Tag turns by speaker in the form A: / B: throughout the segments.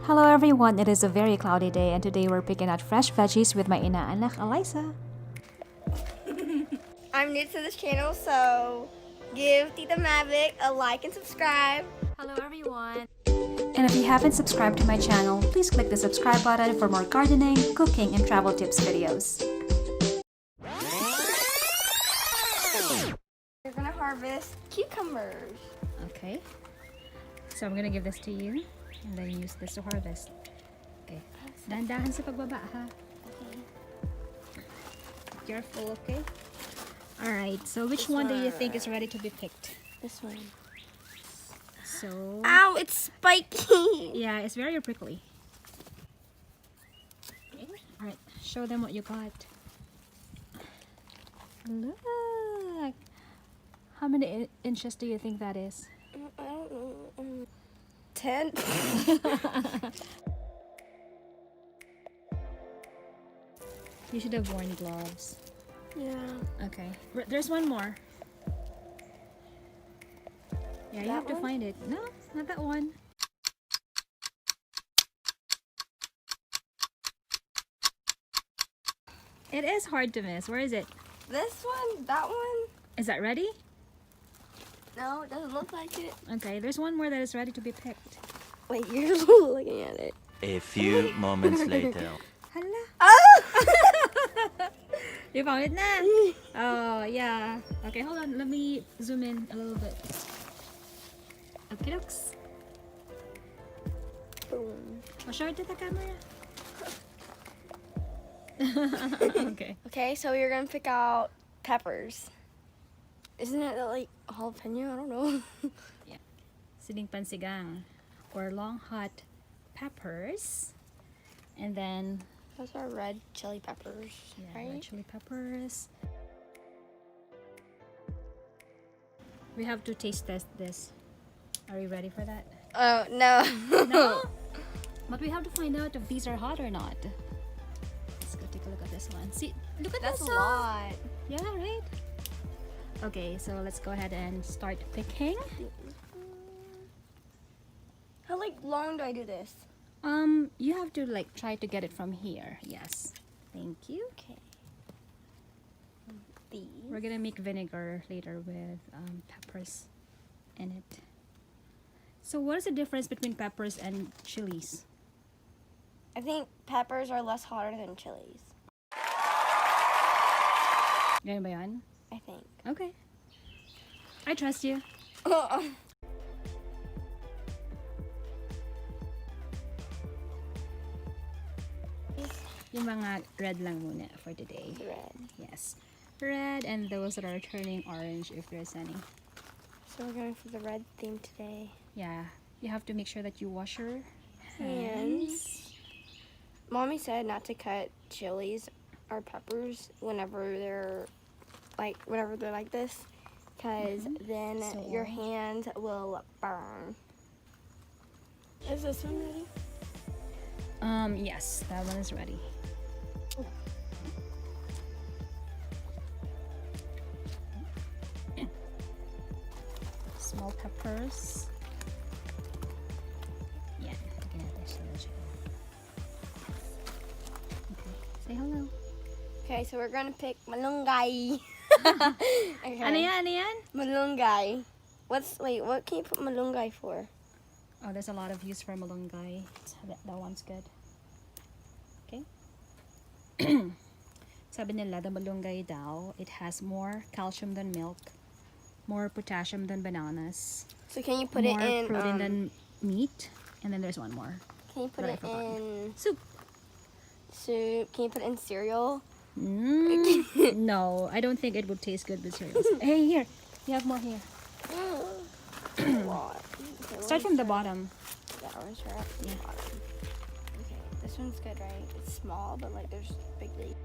A: Hello everyone, it is a very cloudy day and today we're picking out fresh veggies with my inaanak Eliza.
B: I'm new to this channel, so give Tita Mavic a like and subscribe.
A: Hello everyone! And if you haven't subscribed to my channel, please click the subscribe button for more gardening, cooking, and travel tips videos.
B: We're gonna harvest cucumbers.
A: Okay. So I'm gonna give this to you and then use this to harvest. Okay. Dahan-dahan sa pagbaba ha.
B: Okay.
A: Careful, okay? Alright, so which one do you think is ready to be picked?
B: This one.
A: So...
B: Ow, it's spiky!
A: yeah, it's very prickly. Okay. Alright, show them what you got. Look! How many inches do you think that is?
B: I don't know. 10?
A: You should have worn gloves.
B: Yeah.
A: Okay. There's one more. Yeah, you have to find it. No, not that one. It is hard to miss. Where is it?
B: This one? That one?
A: Is that ready?
B: No, it doesn't look like it.
A: Okay, there's one more that is ready to be picked.
B: Wait, you're looking at it.
C: A few moments later.
A: Hala!
B: Oh!
A: You found it na? Oh, yeah. Okay, hold on. Let me zoom in a little bit. Okay, looks.
B: Boom.
A: I'll show it to the camera. Okay.
B: Okay, so you're gonna pick out peppers. Isn't it like jalapeno? I don't know.
A: Yeah. Siling pansigang or long hot peppers. And then
B: Those are red chili peppers,
A: yeah,
B: right?
A: red chili peppers. We have to taste test this. Are you ready for that?
B: Oh, no.
A: No? But we have to find out if these are hot or not. Let's go take a look at this one. See, look at
B: That's
A: this
B: a lot.
A: Yeah, right? Okay, so let's go ahead and start picking.
B: How long do I do this?
A: You have to try to get it from here. Yes. Thank you.
B: Okay. These.
A: We're gonna make vinegar later with peppers in it. So what is the difference between peppers and chilies?
B: I think peppers are less hotter than chilies.
A: Ganyan ba yan?
B: I think.
A: Okay. I trust you. Yung mga red lang muna for today.
B: Red.
A: Yes. Red and those that are turning orange if there's any.
B: So we're going for the red theme today.
A: Yeah. You have to make sure that you wash your
B: Hands. Mommy said not to cut chilies or peppers whenever they're like this, because then
A: So
B: your
A: orange.
B: hands will burn. Is this one ready?
A: Yes, that one is ready. Small peppers. Yeah, lagyan natin siya dyan. Okay, say hello.
B: Okay, so we're gonna pick malunggay. Okay.
A: Ano yan? Ano yan?
B: Malunggay. What can you put malunggay for?
A: Oh, there's a lot of use for malunggay. That one's good. Okay. Sabi nila, the malunggay daw, it has more calcium than milk, more potassium than bananas,
B: So can you put
A: more
B: it in
A: protein than meat, and then there's one more.
B: can you put
A: But I
B: it
A: forgot.
B: in
A: Soup.
B: soup? Can you put it in cereal?
A: No, I don't think it would taste good with cereals. Hey, here. You have more here.
B: A lot. Okay,
A: Start from the bottom.
B: Yeah, we're gonna start at the bottom. Okay, this one's good, right? It's small, but there's big leaves.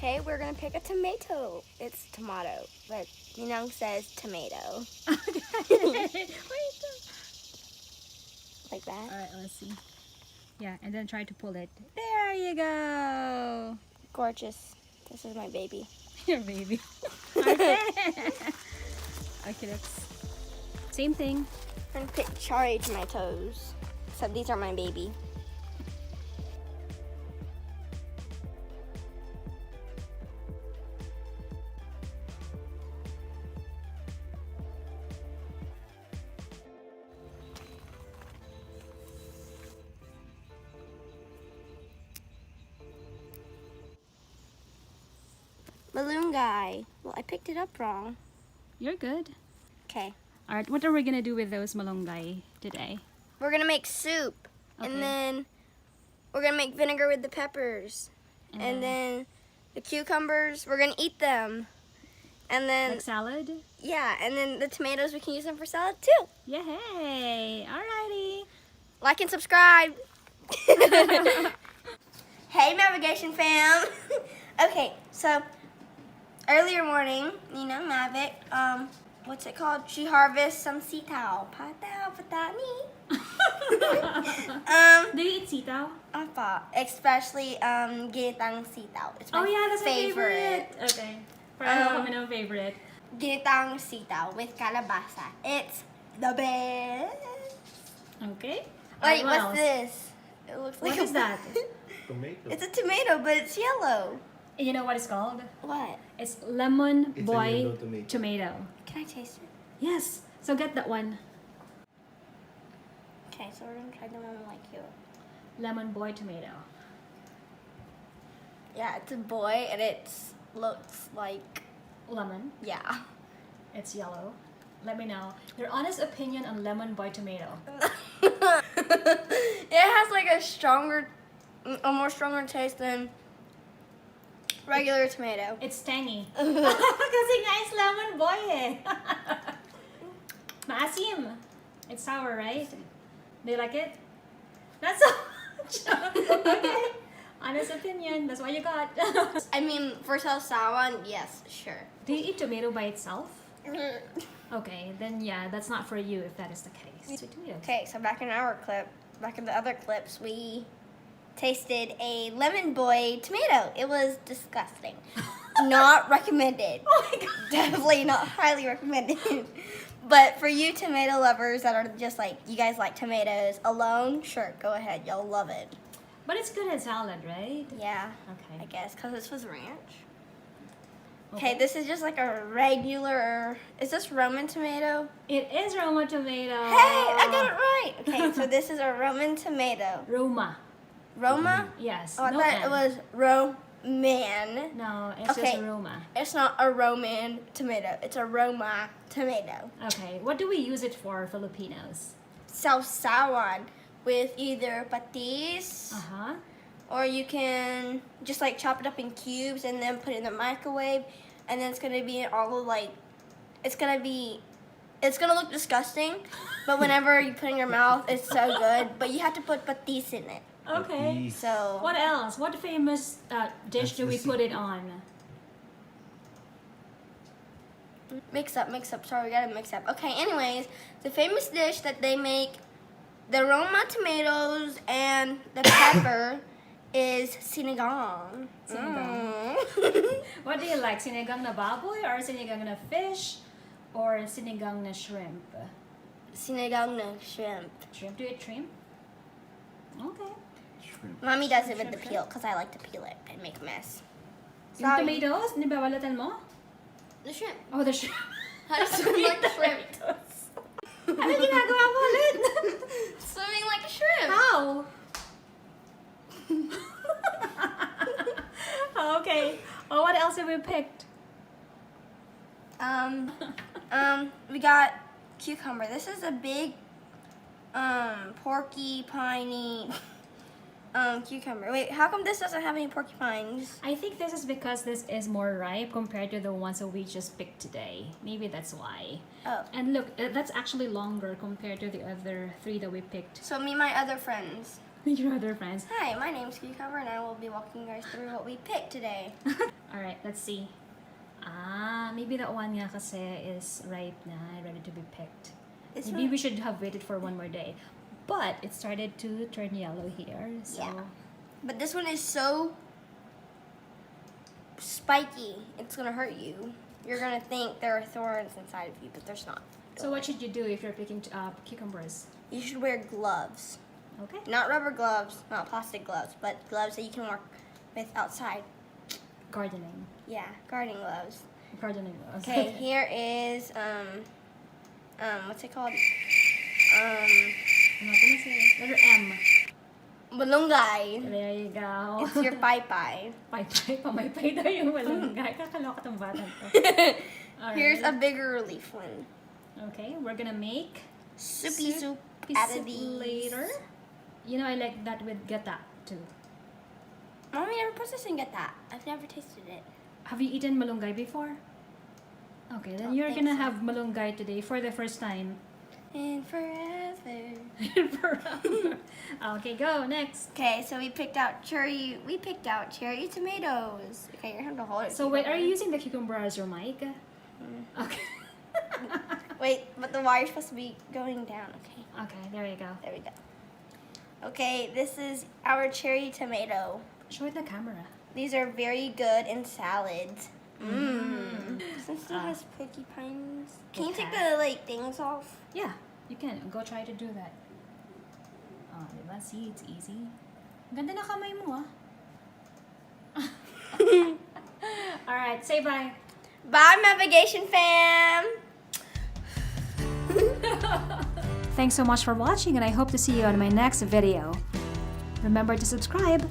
B: Okay, we're gonna pick a tomato. It's tomato, but Yunong says tomato.
A: Wait.
B: Like that.
A: Alright, let's see. Yeah, and then try to pull it. There you go.
B: Gorgeous. This is my baby.
A: Your baby. Okay. Okay, that's same thing.
B: I'm gonna pick cherry tomatoes. So these are my baby. Balloon guy. Well, I picked it up wrong.
A: You're good.
B: Okay.
A: Alright, what are we gonna do with those malunggay today?
B: We're gonna make soup.
A: Okay.
B: And then we're gonna make vinegar with the peppers. And then the cucumbers, we're gonna eat them. And then,
A: Like salad?
B: yeah, and then the tomatoes, we can use them for salad too.
A: Yay! Alrighty.
B: Like and subscribe. Hey, Navigation fam. Okay, so earlier morning, Mavic, what's it called? She harvests some sitaw. Pataw, patani.
A: Do you eat sitaw?
B: Apa, especially ginitang sitaw. It's my
A: Oh yeah, that's my favorite. Okay. Parang kami ng favorite.
B: Ginitang sitaw with calabasa. It's the best.
A: Okay.
B: Wait,
A: What
B: what's
A: else?
B: this? It looks like
A: What is that?
D: Tomato.
B: It's a tomato, but it's yellow.
A: You know what it's called?
B: What?
A: It's lemon
D: It's a
A: boy
D: yellow tomato.
A: tomato.
B: Can I taste it?
A: Yes. So get that one.
B: Okay, so we're gonna try the one like you.
A: Lemon boy tomato.
B: Yeah, it's a boy, and it looks like
A: Lemon.
B: yeah.
A: It's yellow. Let me know your honest opinion on lemon boy tomato.
B: It has like a more stronger taste than regular tomato.
A: It's tangy. Kasi nga it's lemon boy eh. Maasim. It's sour, right? Do you like it? That's so okay. Honest opinion. That's what you got.
B: I mean, for sausawan, yes, sure.
A: Do you eat tomato by itself? Okay, then yeah, that's not for you if that is the case. Sweet tomatoes.
B: Okay, so back in the other clips, we tasted a lemon boy tomato. It was disgusting. Not recommended.
A: Oh my god.
B: Definitely not highly recommended. But for you tomato lovers that are just like, you guys like tomatoes alone, sure, go ahead. Y'all love it.
A: But it's good as salad, right?
B: Yeah, I
A: Okay.
B: guess, because this was ranch. Okay, this is just like a regular, is this Roman tomato?
A: It is Roma tomato.
B: Hey, I got it right. Okay, so this is a Roman tomato.
A: Roma.
B: Roma?
A: Yes.
B: Oh, I
A: no
B: thought
A: N.
B: it was Roman.
A: No, it's
B: Okay.
A: just Roma.
B: It's not a Roman tomato. It's a Roma tomato.
A: Okay, what do we use it for, Filipinos?
B: Sausawan with either patis,
A: Uh-huh.
B: or you can just like chop it up in cubes and then put it in the microwave, and then it's gonna be all of like, it's gonna look disgusting, but whenever you put it in your mouth, it's so good. But you have to put patis in it.
A: Okay.
D: Patis.
B: So
A: What else? What famous dish
D: That's
A: do
D: the
A: we put it on?
B: mix up. Sorry, we gotta mix up. Okay, anyways, the famous dish that they make, the Roma tomatoes and the pepper is sinigang.
A: Sinigang.
B: Mm.
A: What do you like? Sinigang na baboy or sinigang na fish or sinigang na shrimp?
B: Sinigang na shrimp.
A: Shrimp? Do you eat shrimp? Okay.
D: Shrimp.
B: Mommy does it with the
A: Shrimp,
B: peel because I like to peel it and make a mess.
A: Yung
B: Sorry.
A: tomatoes, di ba balatan mo?
B: The shrimp.
A: Oh, the shrimp.
B: How does it swim like a shrimp?
A: Ano ginagawa mo ulit?
B: Swimming like a shrimp.
A: How? Okay. Well, what else have we picked?
B: We got cucumber. This is a big, porcupiney, cucumber. Wait, how come this doesn't have any porcupines?
A: I think this is because this is more ripe compared to the ones that we just picked today. Maybe that's why.
B: Oh.
A: And look, that's actually longer compared to the other three that we picked.
B: So meet my other friends.
A: Your other friends.
B: Hi, my name's Cucumber, and I will be walking you guys through what we picked today.
A: Alright, let's see. Ah, maybe that one nga kasi is ripe na, ready to be picked.
B: This
A: Maybe
B: one-
A: we should have waited for one more day. but it started to turn yellow here. So
B: Yeah. But this one is so spiky, it's gonna hurt you. You're gonna think there are thorns inside of you, but there's not.
A: So what should you do if you're picking cucumbers?
B: You should wear gloves.
A: Okay.
B: Not rubber gloves, not plastic gloves, but gloves that you can work with outside.
A: Gardening.
B: Yeah, gardening gloves.
A: Gardening gloves.
B: Okay, here is what's it called?
A: I'm not gonna say it. Letter M.
B: Malunggay.
A: There you go.
B: It's your pie.
A: Paypay. Pamaypay daw yung malunggay. Kakaloka tong batang to. Alright.
B: Here's a bigger leaf one.
A: Okay, we're gonna make
B: Soupy soup
A: Soupy
B: out
A: soup
B: of these.
A: later. You know, I like that with gata too.
B: Mommy never puts this in gata. I've never tasted it.
A: Have you eaten malunggay before? Okay, then
B: Don't
A: you're
B: think
A: gonna
B: so.
A: have malunggay today for the first time.
B: And forever.
A: Forever. Okay, go next.
B: Okay, so we picked out cherry tomatoes. Okay, you're gonna have to hold it.
A: So wait, are you using the cucumber as your mic?
B: Mm.
A: Okay.
B: Wait, but the wire's supposed to be going down. Okay,
A: Okay, there you go.
B: there we go. Okay, this is our cherry tomato.
A: Show it the camera.
B: These are very good in salads. Mmm. Since it has porcupines. Can you take the things off?
A: Yeah, you can. Go try to do that. Oh, diba? See, it's easy. Ganda na kamay mo, ah. Alright, say bye.
B: Bye, Navigation fam!
A: Thanks so much for watching, and I hope to see you on my next video. Remember to subscribe.